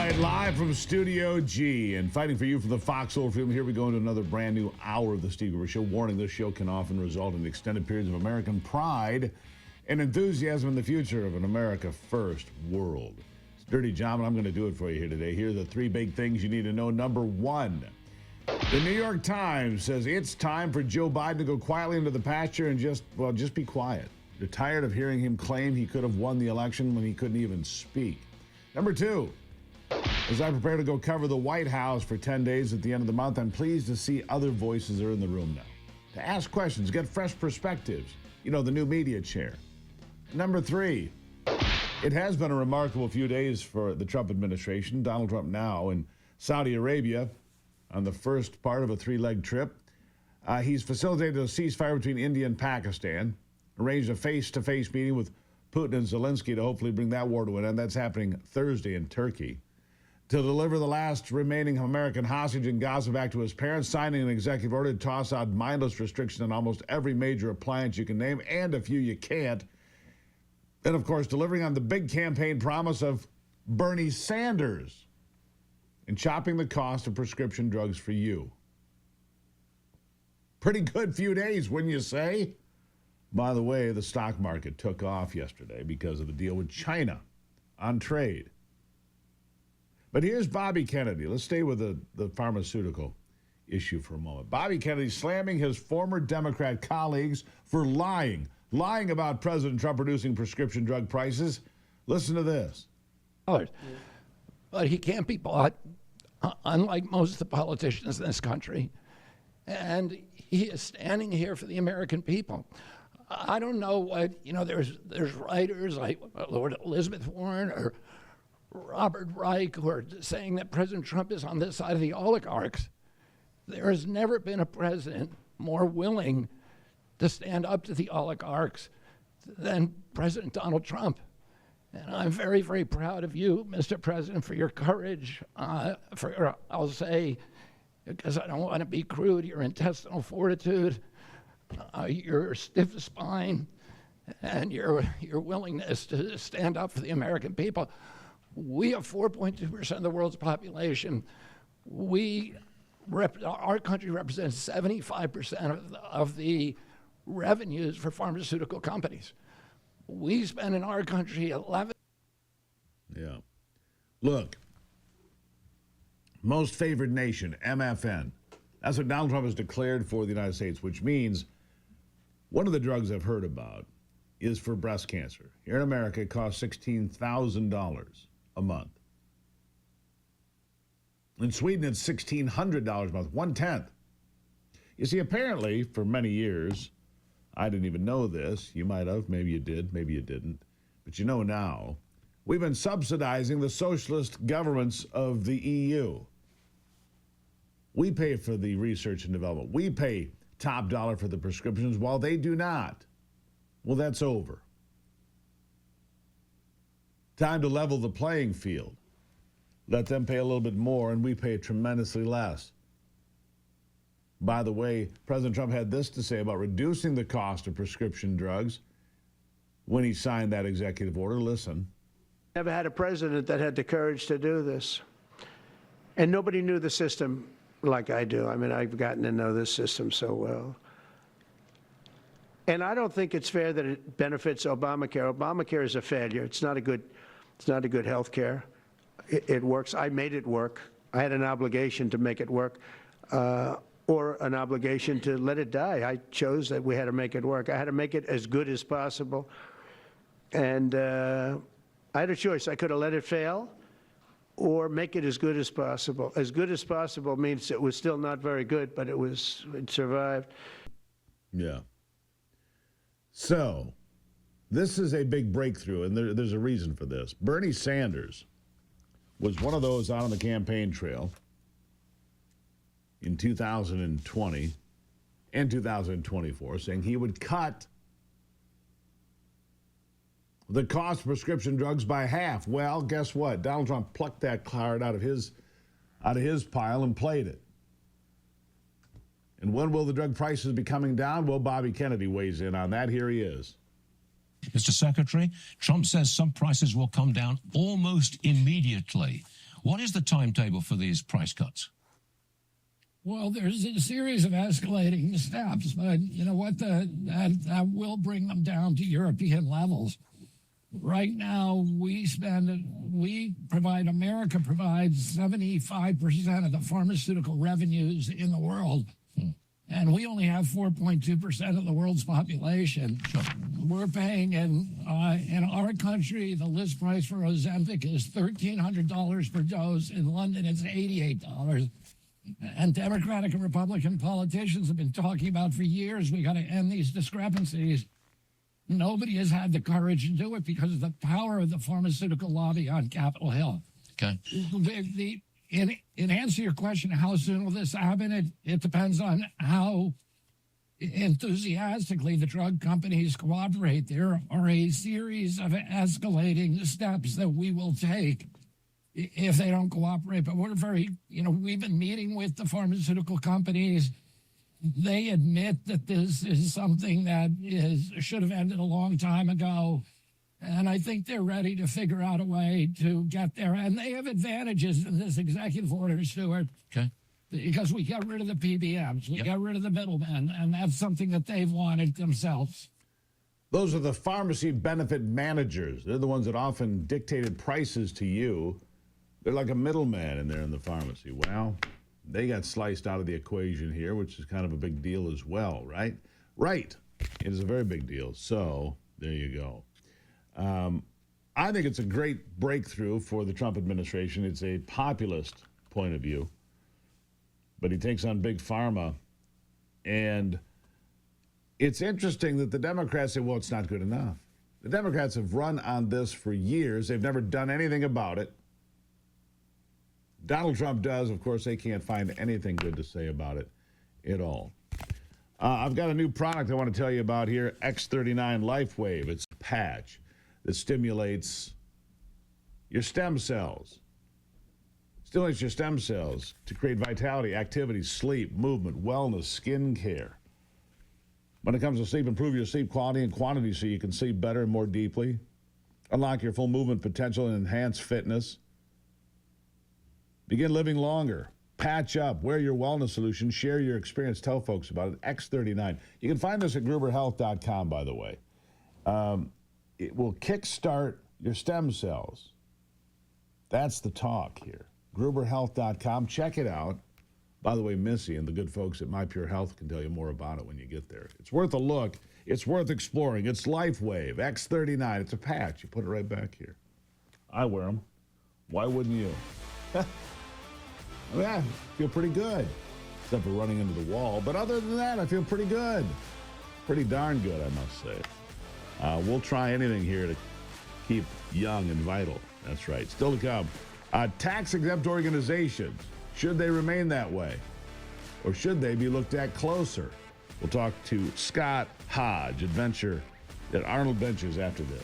right, live from Studio G and fighting for you from the Foxhole Field. Here we go into another brand new hour of the Steve Gruber Show. Warning, this show can often result in extended periods of American pride and enthusiasm in the future of an America First world. It's Dirty John, and I'm going to do it for you here today. Here are the three big things you need to know. Number one, the New York Times says it's time for Joe Biden to go quietly into the pasture and just be quiet. They're tired of hearing him claim he could have won the election when he couldn't even speak. Number two, as I prepare to go cover the White House for 10 days at the end of the month, I'm pleased to see other voices are in the room now. To ask questions, get fresh perspectives. You know, the new media chair. Number three, it has been a remarkable few days for the Trump administration. Donald Trump now in Saudi Arabia on the first part of a three-leg trip. He's facilitated a ceasefire between India and Pakistan, arranged a face-to-face meeting with Putin and Zelensky to hopefully bring that war to an end. That's happening Thursday in Turkey. To deliver the last remaining American hostage in Gaza back to his parents, signing an executive order to toss out mindless restrictions on almost every major appliance you can name and a few you can't. And, of course, delivering on the big campaign promise of Bernie Sanders and chopping the cost of prescription drugs for you. Pretty good few days, wouldn't you say? By the way, the stock market took off yesterday because of the deal with China on trade. But here's Bobby Kennedy. Let's stay with the pharmaceutical issue for a moment. Bobby Kennedy slamming his former Democrat colleagues for lying about President Trump reducing prescription drug prices. Listen to this. But he can't be bought, unlike most of the politicians in this country. And he is standing here for the American people. I don't know what, there's writers like Lord Elizabeth Warren or Robert Reich who are saying that President Trump is on this side of the oligarchs. There has never been a president more willing to stand up to the oligarchs than President Donald Trump. And I'm very, very proud of you, Mr. President, for your courage, I'll say, because I don't want to be crude, your intestinal fortitude, your stiff spine, and your willingness to stand up for the American people. We have 4.2% of the world's population. Our country represents 75% of the revenues for pharmaceutical companies. We spend in our country 11. Yeah. Look, most favored nation, MFN. That's what Donald Trump has declared for the United States, which means one of the drugs I've heard about is for breast cancer. Here in America, it costs $16,000 a month. In Sweden, it's $1,600 a month, 1/10. You see, apparently, for many years, I didn't even know this. You might have, maybe you did, maybe you didn't. But you know now, we've been subsidizing the socialist governments of the EU. We pay for the research and development. We pay top dollar for the prescriptions while they do not. Well, that's over. Time to level the playing field. Let them pay a little bit more, and we pay tremendously less. By the way, President Trump had this to say about reducing the cost of prescription drugs when he signed that executive order. Listen. Never had a president that had the courage to do this. And nobody knew the system like I do. I mean, I've gotten to know this system so well. And I don't think it's fair that it benefits Obamacare. Obamacare is a failure. It's not a good health care. It works. I made it work. I had an obligation to make it work, or an obligation to let it die. I chose that we had to make it work. I had to make it as good as possible. And I had a choice. I could have let it fail or make it as good as possible. As good as possible means it was still not very good, but it survived. Yeah. So, this is a big breakthrough, and there's a reason for this. Bernie Sanders was one of those out on the campaign trail in 2020 and 2024 saying he would cut the cost of prescription drugs by half. Well, guess what? Donald Trump plucked that card out of his pile and played it. And when will the drug prices be coming down? Well, Bobby Kennedy weighs in on that. Here he is. Mr. Secretary, Trump says some prices will come down almost immediately. What is the timetable for these price cuts? Well, there's a series of escalating steps, but you know what? That will bring them down to European levels. Right now, America provides 75% of the pharmaceutical revenues in the world. And we only have 4.2% of the world's population. Sure. We're paying, in our country, the list price for Ozempic is $1,300 per dose. In London, it's $88. And Democratic and Republican politicians have been talking about for years, we got to end these discrepancies. Nobody has had the courage to do it because of the power of the pharmaceutical lobby on Capitol Hill. Okay. In answer to your question, how soon will this happen? It depends on how enthusiastically the drug companies cooperate. There are a series of escalating steps that we will take if they don't cooperate. But we're we've been meeting with the pharmaceutical companies. They admit that this is something that should have ended a long time ago. And I think they're ready to figure out a way to get there. And they have advantages in this executive order, Stuart. Okay. Because we got rid of the PBMs. We got rid of the middlemen. And that's something that they've wanted themselves. Those are the pharmacy benefit managers. They're the ones that often dictated prices to you. They're like a middleman in there in the pharmacy. Well, they got sliced out of the equation here, which is kind of a big deal as well, right? Right. It is a very big deal. So there you go. I think it's a great breakthrough for the Trump administration. It's a populist point of view. But he takes on big pharma. And it's interesting that the Democrats say, well, it's not good enough. The Democrats have run on this for years. They've never done anything about it. Donald Trump does. Of course, they can't find anything good to say about it at all. I've got a new product I want to tell you about here, X39 LifeWave. It's a patch that stimulates your stem cells. Stimulates your stem cells to create vitality, activity, sleep, movement, wellness, skin care. When it comes to sleep, improve your sleep quality and quantity so you can sleep better and more deeply. Unlock your full movement potential and enhance fitness. Begin living longer. Patch up. Wear your wellness solution. Share your experience. Tell folks about it. X39. You can find us at gruberhealth.com, by the way. It will kickstart your stem cells. That's the talk here. gruberhealth.com. Check it out. By the way, Missy and the good folks at My Pure Health can tell you more about it when you get there. It's worth a look. It's worth exploring. It's LifeWave X39. It's a patch. You put it right back here. I wear them. Why wouldn't you? Yeah, I feel pretty good. Except for running into the wall. But other than that, I feel pretty good. Pretty darn good, I must say. We'll try anything here to keep young and vital. That's right. Still to come. Tax-exempt organizations. Should they remain that way? Or should they be looked at closer? We'll talk to Scott Hodge, adventure at Arnold Benches after this.